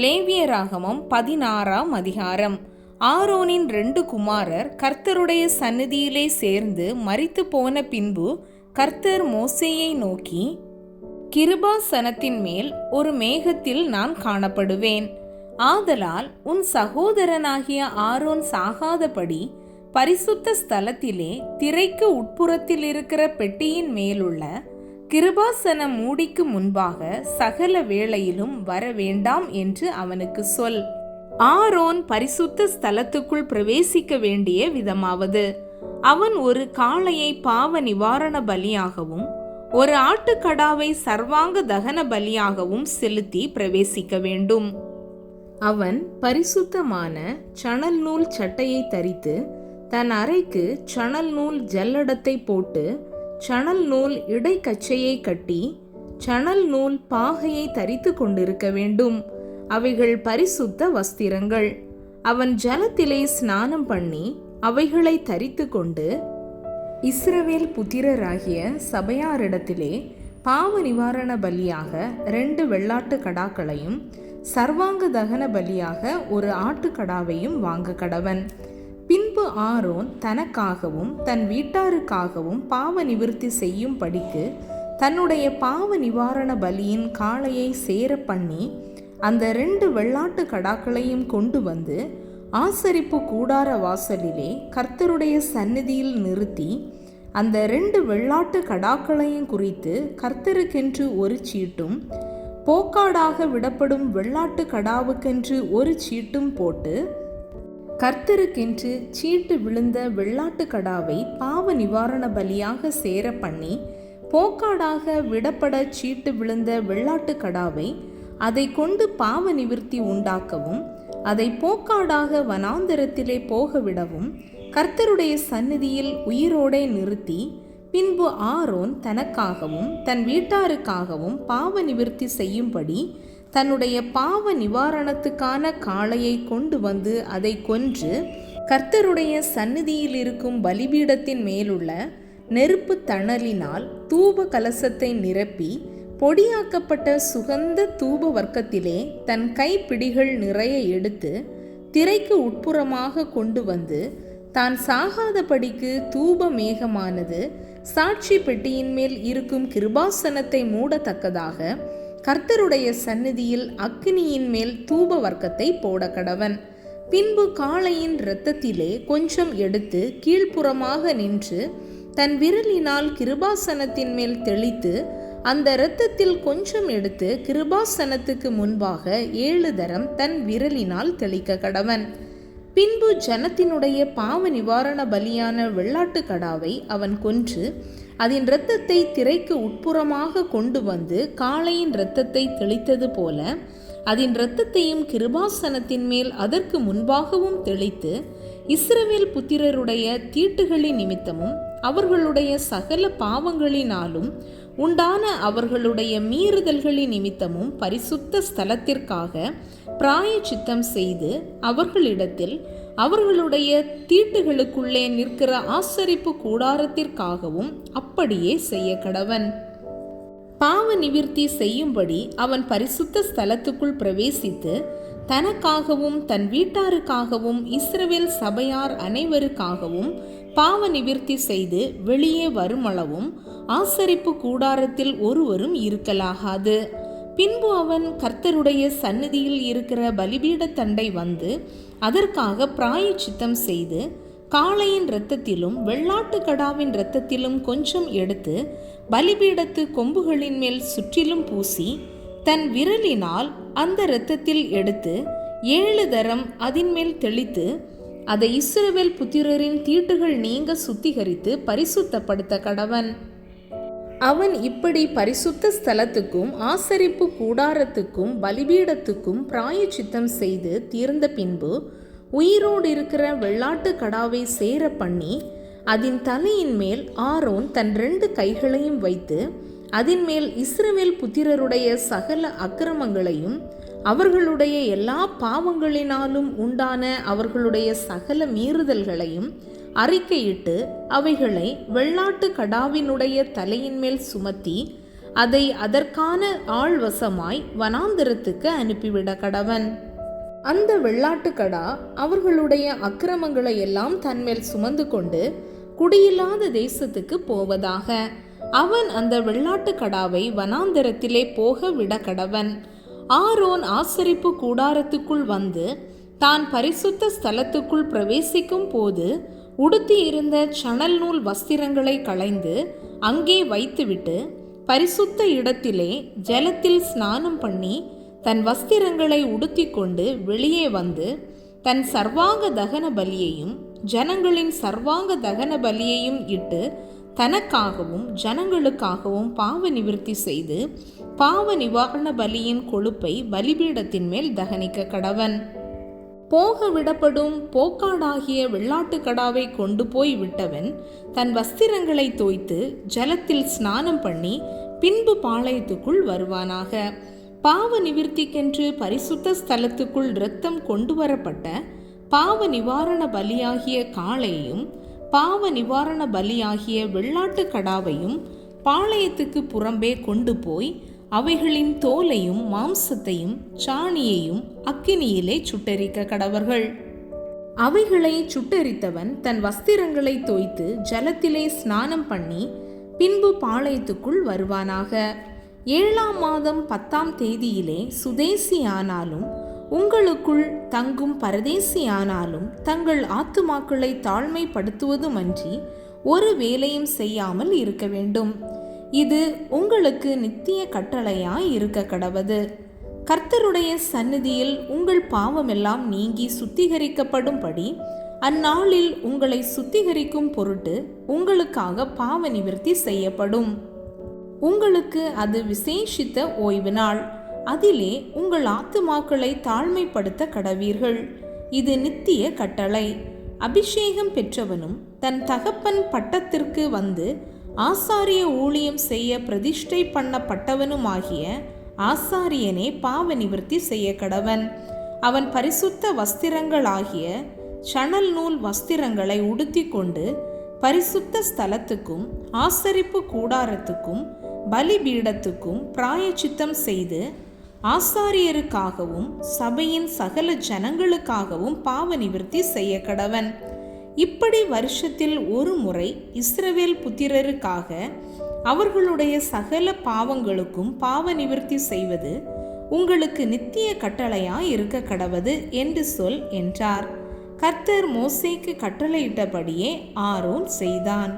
லேவியராகமம் 16ஆம் அதிகாரம். ஆரோனின் 2 குமாரர் கர்த்தருடைய சந்நிதியிலே சேர்ந்து மரித்து போன பின்பு கர்த்தர் மோசேயை நோக்கி, கிருபாசனத்தின் மேல் ஒரு மேகத்தில் நான் காணப்படுவேன். ஆதலால் உன் சகோதரனாகிய ஆரோன் சாகாதபடி பரிசுத்த ஸ்தலத்திலே திரைக்கு உட்புறத்தில் இருக்கிற பெட்டியின் மேலுள்ள கிருபாசன மூடிக்கு முன்பாக சகல வேளையிலும் வர வேண்டாம் என்று அவனுக்கு சொல். ஆரோன் பரிசுத்த ஸ்தலத்துக்குள் பிரவேசிக்க வேண்டிய விதமாவது, அவன் ஒரு காளையை பாவ நிவாரண பலியாகவும் ஒரு ஆட்டுக்கடாவை சர்வாங்க தகன பலியாகவும் செலுத்தி பிரவேசிக்க வேண்டும். அவன் பரிசுத்தமான சணல் நூல் சட்டையை தரித்து தன் அறைக்கு சணல் நூல் ஜல்லடத்தை போட்டு சணல் நூல் இடைக்கச்சையை கட்டி சணல் நூல் பாகையை தரித்து கொண்டிருக்க வேண்டும். அவைகள் பரிசுத்த வஸ்திரங்கள். அவன் ஜலத்திலே ஸ்நானம் பண்ணி அவைகளை தரித்து கொண்டு இஸ்ரவேல் புத்திரராகிய சபையாரிடத்திலே பாவ நிவாரண பலியாக 2 வெள்ளாட்டு கடாக்களையும் சர்வாங்க தகன பலியாக ஒரு ஆட்டுக்கடாவையும் வாங்க கடவன். பின்பு ஆரோன் தனக்காகவும் தன் வீட்டாருக்காகவும் பாவ நிவிர்த்தி செய்யும் படிக்கு தன்னுடைய பாவ நிவாரண பலியின் காளையை சேர பண்ணி அந்த 2 வெள்ளாட்டு கடாக்களையும் கொண்டு வந்து ஆசரிப்பு கூடார வாசலிலே கர்த்தருடைய சந்நிதியில் நிறுத்தி அந்த 2 வெள்ளாட்டு கடாக்களையும் குறித்து கர்த்தருக்கென்று ஒரு சீட்டும் போக்காடாக விடப்படும் வெள்ளாட்டு கடாவுக்கென்று ஒரு சீட்டும் போட்டு கர்த்தருக்கென்று சீட்டு விழுந்த வெள்ளாட்டு கடாவை பாவ நிவாரண பலியாக சேர பண்ணி போக்காடாக விடப்பட சீட்டு விழுந்த வெள்ளாட்டு கடாவை அதை கொண்டு பாவ நிவிர்த்தி உண்டாக்கவும் அதை போக்காடாக வனாந்தரத்திலே போக விடவும் கர்த்தருடைய சந்நிதியில் உயிரோடே நிறுத்தி, பின்பு ஆரோன் தனக்காகவும் தன் வீட்டாருக்காகவும் பாவ நிவிர்த்தி செய்யும்படி தன்னுடைய பாவ நிவாரணத்துக்கான காளையை கொண்டு வந்து அதை கொன்று கர்த்தருடைய சந்நிதியில் இருக்கும் பலிபீடத்தின் மேலுள்ள நெருப்பு தணலினால் தூப கலசத்தை நிரப்பி பொடியாக்கப்பட்ட சுகந்த தூப வர்க்கத்திலே தன் கைப்பிடிகள் நிறைய எடுத்து திரைக்கு உட்புறமாக கொண்டு வந்து தான் சாகாதபடிக்கு தூப மேகமானது சாட்சி பெட்டியின் மேல் இருக்கும் கிருபாசனத்தை மூடத்தக்கதாக கர்த்தருடைய சந்நிதியில் அக்கினியின் மேல் தூப வர்க்கத்தை போட கடவன். பின்பு காளையின் இரத்தத்திலே கொஞ்சம் எடுத்து கீழ்ப்புறமாக நின்று தன் விரலினால் கிருபாசனத்தின் மேல் தெளித்து அந்த இரத்தத்தில் கொஞ்சம் எடுத்து கிருபாசனத்துக்கு முன்பாக 7 தரம் தன் விரலினால் தெளிக்க கடவன். பின்பு ஜனத்தினுடைய பாவ நிவாரண பலியான வெள்ளாட்டு கடாவை அவன் கொன்று அதன் இரத்தத்தை திரைக்கு உட்புறமாக கொண்டு வந்து காளையின் இரத்தத்தை தெளித்தது போல அதன் இரத்தத்தையும் கிருபாசனத்தின் மேல் அதற்கு முன்பாகவும் தெளித்து இஸ்ரவேல் புத்திரருடைய தீட்டுகளின் நிமித்தமும் அவர்களுடைய சகல பாவங்களினாலும் உண்டான அவர்களுடைய மீறுதல்களின் நிமித்தமும் பரிசுத்த ஸ்தலத்திற்காக பிராயச்சித்தம் செய்து அவர்களிடத்தில் அவர்களுடைய தீட்டுகளுக்குள்ளே நிற்கிற ஆசரிப்பு கூடாரத்திற்காகவும் அப்படியே செய்ய கடவன். பாவ நிவிர்த்தி செய்யும்படி அவன் பரிசுத்த ஸ்தலத்துக்குள் பிரவேசித்து தனக்காகவும் தன் வீட்டாருக்காகவும் இஸ்ரவேல் சபையார் அனைவருக்காகவும் பாவ நிவிர்த்தி செய்து வெளியே வருமளவும் ஆசரிப்பு கூடாரத்தில் ஒருவரும் இருக்கலாகாது. பின்பு அவன் கர்த்தருடைய சந்நிதியில் இருக்கிற பலிபீட தண்டை வந்து அதற்காக பிராயச்சித்தம் செய்து காளையின் இரத்தத்திலும் வெள்ளாட்டு கடாவின் இரத்தத்திலும் கொஞ்சம் எடுத்து பலிபீடத்து கொம்புகளின் மேல் சுற்றிலும் பூசி தன் விரலினால் அந்த இரத்தத்தில் எடுத்து 7 தரம் அதன் மேல் தெளித்து அதை இஸ்ரவேல் புத்திரரின் தீட்டுகள் நீங்க சுத்திகரித்து பரிசுத்தப்படுத்த கடவன். அவன் இப்படி பரிசுத்த ஸ்தலத்துக்கும் ஆசரிப்பு கூடாரத்துக்கும் பலிபீடத்துக்கும் பிராயச்சித்தம் செய்து தீர்ந்த பின்பு உயிரோடு இருக்கிற வெள்ளாட்டு கடாவை சேர பண்ணி அதன் தலையின் மேல் ஆரோன் தன் 2 கைகளையும் வைத்து அதன் மேல் இஸ்ரவேல் புத்திரருடைய சகல அக்கிரமங்களையும் அவர்களுடைய எல்லா பாவங்களினாலும் உண்டான அவர்களுடைய சகல மீறுதல்களையும் அறிக்கையிட்டு அவைகளை வெள்ளாட்டு கடாவினுடைய தலையின் மேல் சுமத்தி அதை அதற்கான ஆள்வசமாய் வனாந்திரத்துக்கு அனுப்பிவிட கடவன். அந்த வெள்ளாட்டுக்கடா அவர்களுடைய அக்கிரமங்களை எல்லாம் தன்மேல் சுமந்து கொண்டு குடியில்லாத தேசத்துக்கு போவதாக. அவன் அந்த வெள்ளாட்டுக்கடாவை வனாந்திரத்திலே போக விட கடவன். ஆரோன் ஆசரிப்பு கூடாரத்துக்குள் வந்து தான் பரிசுத்த ஸ்தலத்துக்குள் பிரவேசிக்கும் போது உடுத்தி இருந்த சணல் நூல் வஸ்திரங்களை களைந்து அங்கே வைத்துவிட்டு பரிசுத்த இடத்திலே ஜலத்தில் ஸ்நானம் பண்ணி தன் வஸ்திரங்களை உடுத்தி கொண்டு வெளியே வந்து தன் சர்வாங்க தகன பலியையும் ஜனங்களின் சர்வாங்க தகன பலியையும் இட்டு தனக்காகவும் ஜனங்களுக்காகவும் பாவ நிவிர்த்தி செய்து பாவ நிவாரண பலியின் கொழுப்பை பலிபீடத்தின் மேல் தகனிக்க கடவன். போக விடப்படும் போக்காடாகிய வெள்ளாட்டுக்கடாவை கொண்டு போய் விட்டவன் தன் வஸ்திரங்களை தோய்த்து ஜலத்தில் ஸ்நானம் பண்ணி பின்பு பாளையத்துக்குள் வருவானாக. பாவ நிவிர்த்திக்கென்று பரிசுத்த ஸ்தலத்துக்குள் இரத்தம் கொண்டு வரப்பட்ட பாவ நிவாரண பலியாகிய காளையையும் பாவ நிவாரண பலியாகிய வெள்ளாட்டுக்கடாவையும் பாளையத்துக்கு புறம்பே கொண்டு போய் அவைகளின் தோலையும் மாம்சத்தையும் சாணியையும் அக்கினியிலே சுட்டெரிக்க கடவர்கள். அவைகளை சுட்டெரித்தவன் தன் வஸ்திரங்களை தோய்த்து ஜலத்திலே ஸ்நானம் பண்ணி பின்பு பாளையத்துக்குள் வருவானாக. 7ஆம் மாதம் 10ஆம் தேதியிலே சுதேசியானாலும் உங்களுக்குள் தங்கும் பரதேசியானாலும் தங்கள் ஆத்துமாக்களை தாழ்மைப்படுத்துவதுமன்றி ஒரு வேலையும் செய்யாமல் இருக்க வேண்டும். இது உங்களுக்கு நித்திய கட்டளையாய் இருக்க கடவது. கர்த்தருடைய சந்நிதியில் உங்கள் பாவமெல்லாம் நீங்கி சுத்திகரிக்கப்படும்படி அந்நாளில் உங்களை சுத்திகரிக்கும் பொருட்டு உங்களுக்காக பாவ நிவிர்த்தி செய்யப்படும். உங்களுக்கு அது விசேஷித்த ஓய்வு நாள். அதிலே உங்கள் ஆத்துமாக்களை தாழ்மைப்படுத்த கடவீர்கள். இது நித்திய கட்டளை. அபிஷேகம் பெற்றவனும் தன் தகப்பன் பட்டத்திற்கு வந்து ஆசாரிய ஊழியம் செய்ய பிரதிஷ்டை பண்ணப்பட்டவனுமாகிய ஆசாரியனே பாவ நிவிர்த்தி செய்ய கடவன். அவன் பரிசுத்த வஸ்திரங்களாகிய சணல் நூல் வஸ்திரங்களை உடுத்தி கொண்டு பரிசுத்த ஸ்தலத்துக்கும் ஆசரிப்பு கூடாரத்துக்கும் பலிபீடத்துக்கும் பிராயச்சித்தம் செய்து ஆசாரியருக்காகவும் சபையின் சகல ஜனங்களுக்காகவும் பாவ நிவிர்த்தி செய்ய கடவன். இப்படி வருஷத்தில் ஒரு முறை இஸ்ரவேல் புத்திரருக்காக அவர்களுடைய சகல பாவங்களுக்கும் பாவ நிவிர்த்தி செய்வது உங்களுக்கு நித்திய கட்டளையாய் இருக்க கடவது என்று சொல் என்றார். கர்த்தர் மோசேக்கு கட்டளையிட்டபடியே ஆரோன் செய்தான்.